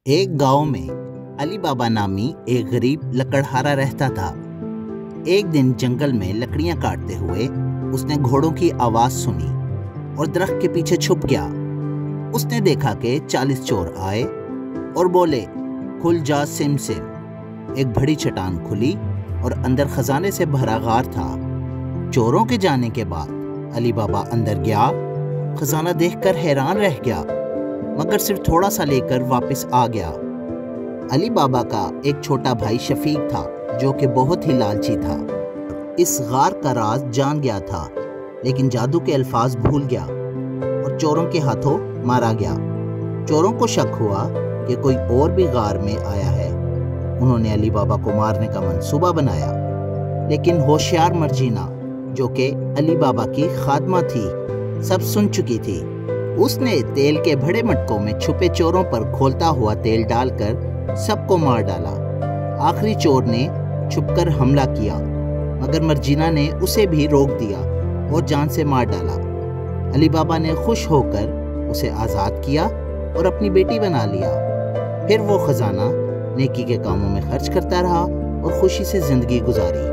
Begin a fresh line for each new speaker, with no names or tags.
ایک گاؤں میں علی بابا نامی ایک غریب لکڑہارا رہتا تھا۔ ایک دن جنگل میں لکڑیاں کاٹتے ہوئے اس نے گھوڑوں کی آواز سنی اور درخت کے پیچھے چھپ گیا۔ اس نے دیکھا کہ 40 چور آئے اور بولے، کھل جا سم سم۔ ایک بڑی چٹان کھلی اور اندر خزانے سے بھرا غار تھا۔ چوروں کے جانے کے بعد علی بابا اندر گیا، خزانہ دیکھ کر حیران رہ گیا، مگر صرف تھوڑا سا لے کر واپس آ گیا۔ علی بابا کا ایک چھوٹا بھائی شفیق تھا جو کہ بہت ہی لالچی تھا۔ اس غار کا راز جان گیا تھا، لیکن جادو کے الفاظ بھول گیا اور چوروں کے ہاتھوں مارا گیا۔ چوروں کو شک ہوا کہ کوئی اور بھی غار میں آیا ہے۔ انہوں نے علی بابا کو مارنے کا منصوبہ بنایا، لیکن ہوشیار مرجینا جو کہ علی بابا کی خادمہ تھی سب سن چکی تھی۔ اس نے تیل کے بڑے مٹکوں میں چھپے چوروں پر کھولتا ہوا تیل ڈال کر سب کو مار ڈالا۔ آخری چور نے چھپ کر حملہ کیا، مگر مرجینا نے اسے بھی روک دیا اور جان سے مار ڈالا۔ علی بابا نے خوش ہو کر اسے آزاد کیا اور اپنی بیٹی بنا لیا۔ پھر وہ خزانہ نیکی کے کاموں میں خرچ کرتا رہا اور خوشی سے زندگی گزاری۔